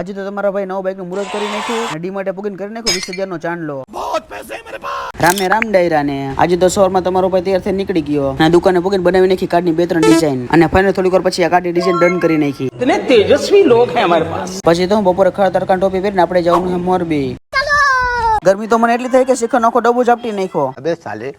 આજે તો તમારા ભાઈ નવો બાઈક નું મુહૂર્ત કરી નાખ્યું અને ડી માટે બુકિંગ કરી નાખ્યું 20,000 નો ચાંદલો. રામે રામ ડાયરા ને આજે તો સવારમાં તમારો ભાઈ તૈયાર થઈ નીકળી ગયો અને દુકાને બુકિંગ બનાવી નાખી કાર્ડની 2-3 ડિઝાઇન અને ફાઇનલ થોડીક વાર પછી આ કાર્ડની ડિઝાઇન ડન કરી નાખી. इतने तेजस्वी लोग हैं हमारे पास. પછી તો હું બપોરે ખરા તરકા ટોપી પહેરીને આપણે જવાનું છે મોરબી. ગરમી તો મને એટલી થઈ કે શીખર આખો ડબ્બો ઝાપટી નાખ્યો. अबे साले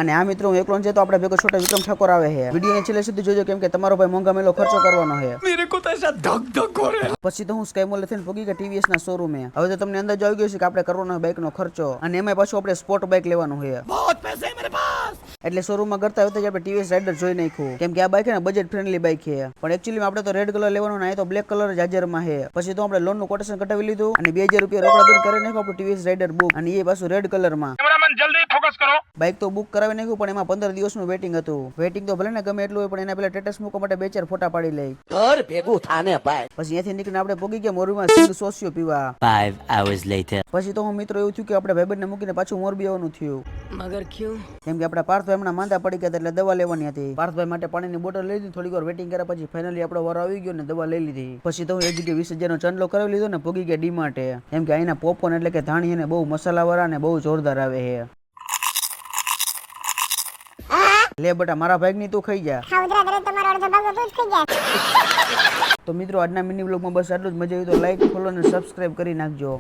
અને આ મિત્રો હું એકલો છે તો આપણે ભેગો છોટા વિક્રમ ઠાકોર આવે છે. વિડીયો ને છેલ્લે સુધી જોજો કેમ કે તમારો ભાઈ મોંઘા મેલો ખર્ચો કરવાનો છે. मेरे को तो ऐसा धक धक हो रहा है. પછી તો હું સ્કાય મોલ થઈને પગી ગયા ટીવીએસ ના શોરૂમે. હવે તો તમને અંદાજો આવી ગયો છે કે આપણે કરવાનો બાઈક નો ખર્ચો અને એમાં પાછું આપણે સ્પોર્ટ બાઈક લેવાનું છે. बहुत पैसे हैं मेरे पास. એટલે શોરૂમ માં કરતા હોય તો આપણે ટીવીએસ રાઇડર જોઈ નાખ્યું કેમ કે આ બાઈક છે ને બજેટ ફ્રેન્ડલી બાઈક છે. પણ એકચ્યુઅલી આપણે તો રેડ કલર લેવાનો ને આ તો બ્લેક કલર જ હાજરમાં છે. પછી તો આપણે લોન નું કોટેશન કટાવી લીધું અને 2,000 રૂપિયા રોકડા દઈને કરી નાખ્યું આપણું ટીવીએસ રાઇડર બુક અને એ પાછું રેડ કલર માં. कैमरामैन जल्दी फोकस करो. બાઈક તો બુક કરાવી નાખ્યું પણ એમાં 15 દિવસનું વેટિંગ હતું. વેટિંગ તો ભલે ને ગમે એટલું હોય પણ એના પેલા સ્ટેટસ મૂકવા માટે 2-4 ફોટા પાડી લઈ. घर भेगू थाने पाए. પછી અહીંયાથી નીકળીને આપણે પોગી ગયા મોરબીમાં સિંગ સોસિયો પીવા. 5 hours later. પછી તો હું મિત્રો એવું થયું કે આપણે ભાઈબંધને મૂકીને પાછું મોરબી આવવાનું થયું. मगर क्यों? કેમ કે આપણા પાર્થભાઈ હમણાં માંદા પડી ગયા એટલે દવા લેવાની હતી. પાર્થભાઈ માટે પાણીની બોટલ લઈ લીધી, થોડીક વાર વેટિંગ કર્યા પછી ફાઇનલી આપણો વારો આવી ગયો ને દવા લઈ લીધી. પછી તો હું એક જગ્યાએ 20,000 નો ચાંદલો કરાવી લીધો ને પોગી ગયા ડી માટે. કેમ કે અહીંના પોપકોર્ન એટલે કે ધાણી અને બહુ મસાલાવાળા ને બહુ જોરદાર આવે છે. લે બેટા મારા ભાગ ની તું ખાઈ જા. તો મિત્રો આજના મિની વ્લોગમાં બસ આટલું જ. મજા આવી તો લાઈક ફોલો અને સબસ્ક્રાઇબ કરી નાખજો.